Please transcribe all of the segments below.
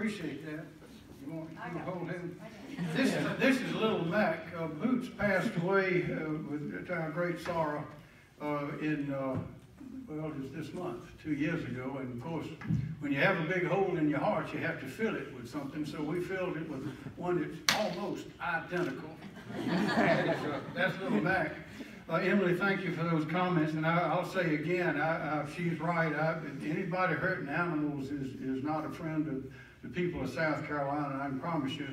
appreciate that. You want to hold him? This is little Mac. Boots passed away with our great sorrow well, it was this month, 2 years ago. And of course, when you have a big hole in your heart, you have to fill it with something. So we filled it with one that's almost identical. That's little Mac. Emily, thank you for those comments. And I'll say again, she's right. Anybody hurting animals is not a friend of the people of South Carolina. I can promise you,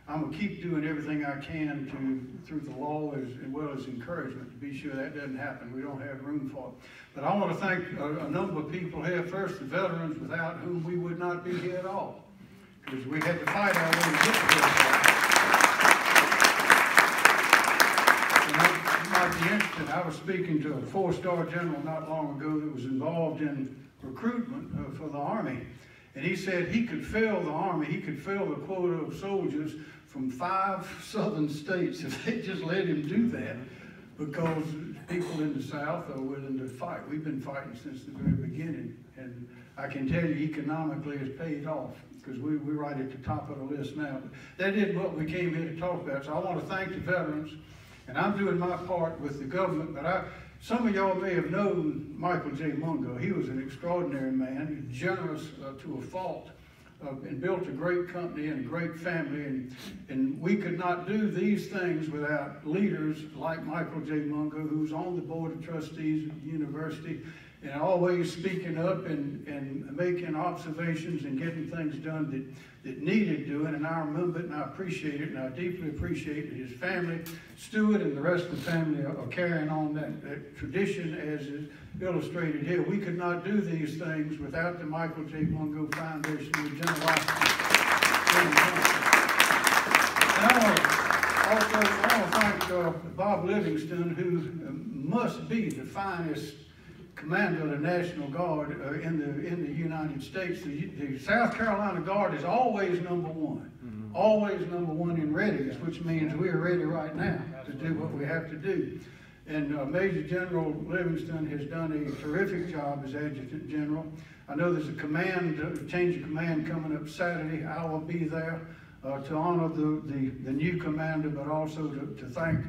I'm going to keep doing everything I can through the law as well as encouragement to be sure that doesn't happen. We don't have room for it. But I want to thank a number of people here. First, the veterans, without whom we would not be here at all, because we had to fight our way to get to this. And you might be interested. I was speaking to a 4-star general not long ago that was involved in recruitment for the Army. And he said he could fill the Army, he could fill the quota of soldiers from 5 southern states if they just let him do that, because people in the South are willing to fight. We've been fighting since the very beginning. And I can tell you economically it's paid off, because we're right at the top of the list now. But that isn't what we came here to talk about. So I want to thank the veterans. And I'm doing my part with the government, but some of y'all may have known Michael J. Mungo. He was an extraordinary man, generous to a fault, and built a great company and a great family. And we could not do these things without leaders like Michael J. Mungo, who's on the board of trustees at the university, and always speaking up and making observations and getting things done that needed doing. And I remember it, and I appreciate it, and I deeply appreciate that his family, Stuart and the rest of the family, are carrying on that tradition as is illustrated here. We could not do these things without the Michael J. Mungo Foundation, the generosity. And I want to thank Bob Livingston, who must be the finest commander of the National Guard in the United States. The South Carolina Guard is always number one. Always number one in readiness, which means we're ready right now to do what we have to do. And Major General Livingston has done a terrific job as Adjutant General. I know there's a change of command coming up Saturday. I will be there to honor the new commander, but also to thank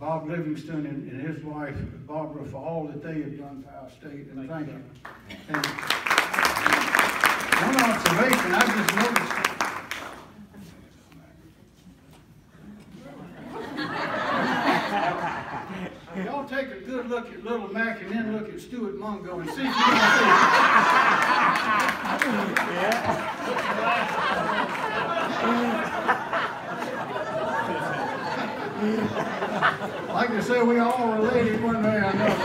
Bob Livingston and his wife, Barbara, for all that they have done for our state, and thank you. And one observation, I just noticed. Y'all take a good look at Little Mac and then look at Stuart Mungo and see if you can see. Like I say, we all related one way or another.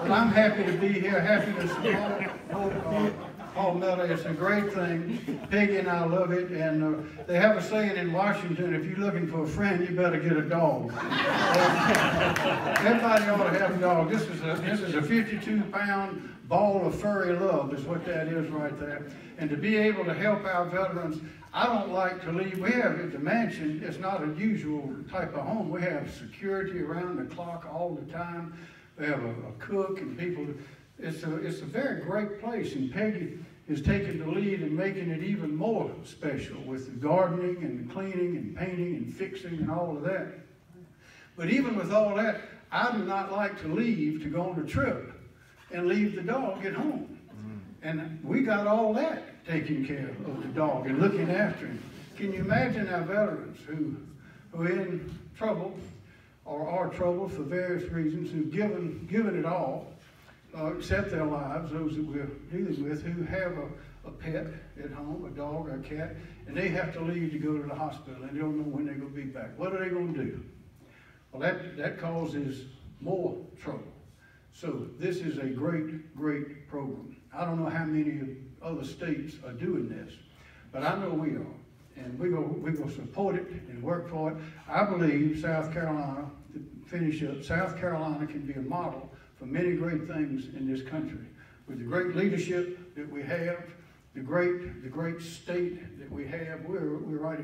But I'm happy to be here, happy to support Paul Miller. It's a great thing. Peggy and I love it. And they have a saying in Washington, if you're looking for a friend, you better get a dog. Everybody ought to have a dog. This is a 52-pound ball of furry love is what that is right there. And to be able to help our veterans, I don't like to leave. We have at the mansion, it's not a usual type of home. We have security around the clock all the time. We have a cook and people. It's a very great place, and Peggy has taken the lead in making it even more special with the gardening and the cleaning and painting and fixing and all of that. But even with all that, I do not like to leave to go on a trip and leave the dog at home. And we got all that taking care of the dog and looking after him. Can you imagine our veterans who are in trouble or are troubled for various reasons, who've given it all, except their lives, those that we're dealing with, who have a pet at home, a dog or a cat, and they have to leave to go to the hospital and they don't know when they're going to be back. What are they going to do? Well, that causes more trouble. So this is a great, great program. I don't know how many other states are doing this, but I know we are. And we're going to support it and work for it. I believe South Carolina, to finish up, South Carolina can be a model for many great things in this country. With the great leadership that we have, the great state that we have, we're right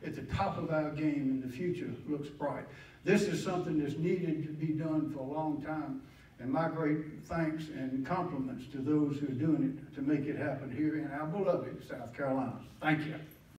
at the top of our game, and the future looks bright. This is something that's needed to be done for a long time, And my great thanks and compliments to those who are doing it to make it happen here in our beloved South Carolina. Thank you.